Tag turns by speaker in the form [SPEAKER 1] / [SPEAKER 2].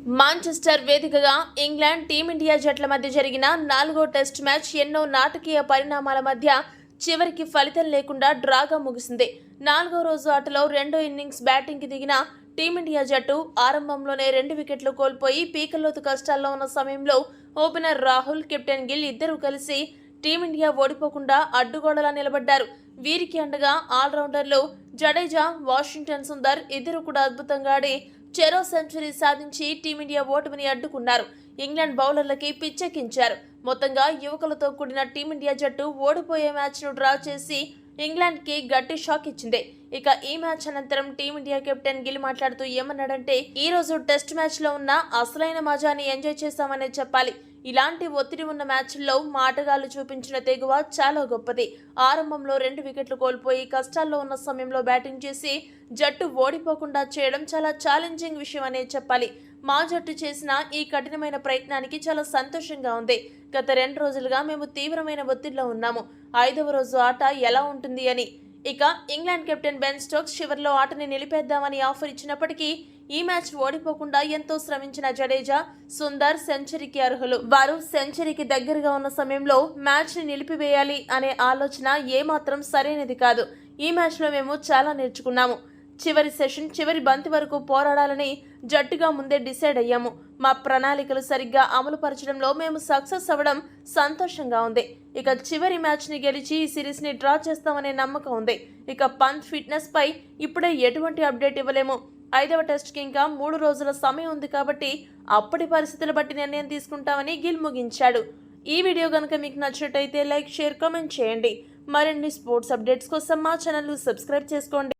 [SPEAKER 1] Manchester వేదికగా England team India జట్ల మధ్య జరిగిన 4వ టెస్ట్ మ్యాచ్ ఎన్నో నాటకీయ పరిణామాల మధ్య చివరికి ఫలితం లేకుండా డ్రాగా ముగిసింది. 4వ రోజు ఆటలో రెండో ఇన్నింగ్స్ బ్యాటింగ్కి దిగిన టీమిండియా జట్టు ఆరంభంలోనే 2 వికెట్లు కోల్పోయి పీకల్లోతు కష్టాల్లో ఉన్న సమయంలో ఓపెనర్ రాహుల్, కెప్టెన్ గిల్ ఇద్దరూ కలిసి టీమిండియా ఓడిపోకుండా అడ్డుగోడలా నిలబడ్డారు. వీరికి అండగా ఆల్రౌండర్లు జడేజా, వాషింగ్టన్ సుందర్ ఇద్దరు కూడా అద్భుతంగా ఆడి చెరో సెంచరీ సాధించి టీమిండియా ఓటమిని అడ్డుకున్నారు. ఇంగ్లాండ్ బౌలర్లకి పిచ్చెక్కించారు. మొత్తంగా యువకులతో కూడిన టీమిండియా జట్టు ఓడిపోయే మ్యాచ్ను డ్రా చేసి ఇంగ్లాండ్కి గట్టి షాక్ ఇచ్చింది. ఇక ఈ మ్యాచ్ అనంతరం టీమిండియా కెప్టెన్ గిల్ మాట్లాడుతూ ఏమన్నాడంటే, ఈ రోజు టెస్ట్ మ్యాచ్లో ఉన్న అసలైన మజాని ఎంజాయ్ చేశామనే చెప్పాలి. ఇలాంటి ఒత్తిడి ఉన్న మ్యాచ్ల్లో మా ఆటగాళ్లు చూపించిన తెగువ చాలా గొప్పది. ఆరంభంలో 2 వికెట్లు కోల్పోయి కష్టాల్లో ఉన్న సమయంలో బ్యాటింగ్ చేసి జట్టు ఓడిపోకుండా చేయడం చాలా ఛాలెంజింగ్ విషయం అనే చెప్పాలి. మా జట్టు చేసిన ఈ కఠినమైన ప్రయత్నానికి చాలా సంతోషంగా ఉంది. గత 2 రోజులుగా మేము తీవ్రమైన ఒత్తిడిలో ఉన్నాము. 5వ రోజు ఆట ఎలా ఉంటుంది అని. ఇక ఇంగ్లాండ్ కెప్టెన్ బెన్ స్టోక్స్ చివరిలో ఆటని నిలిపేద్దామని ఆఫర్ ఇచ్చినప్పటికీ ఈ మ్యాచ్ ఓడిపోకుండా ఎంతో శ్రమించిన జడేజా, సుందర్ సెంచరీకి అర్హులు. వారు సెంచరీకి దగ్గరగా ఉన్న సమయంలో మ్యాచ్ ని నిలిపివేయాలి అనే ఆలోచన ఏమాత్రం సరైనది కాదు. ఈ మ్యాచ్లో మేము చాలా నేర్చుకున్నాము. చివరి సెషన్, చివరి బంతి వరకు పోరాడాలని జట్టుగా ముందే డిసైడ్ అయ్యాము. మా ప్రణాళికలు సరిగ్గా అమలు పరచడంలో మేము సక్సెస్ అవ్వడం సంతోషంగా ఉంది. ఇక చివరి మ్యాచ్ ని గెలిచి ఈ సిరీస్ ని డ్రా చేస్తామనే నమ్మకం ఉంది. ఇక పంత్ ఫిట్నెస్ పై ఇప్పుడే ఎటువంటి అప్డేట్ ఇవ్వలేము. 5వ టెస్ట్కి ఇంకా 3 రోజుల సమయం ఉంది కాబట్టి అప్పటి పరిస్థితులు బట్టి నిర్ణయం తీసుకుంటామని గిల్ ముగించాడు. ఈ వీడియో కనుక మీకు నచ్చినట్టయితే లైక్, షేర్, కామెంట్ చేయండి. మరిన్ని స్పోర్ట్స్ అప్డేట్స్ కోసం మా ఛానల్ సబ్స్క్రైబ్ చేసుకోండి.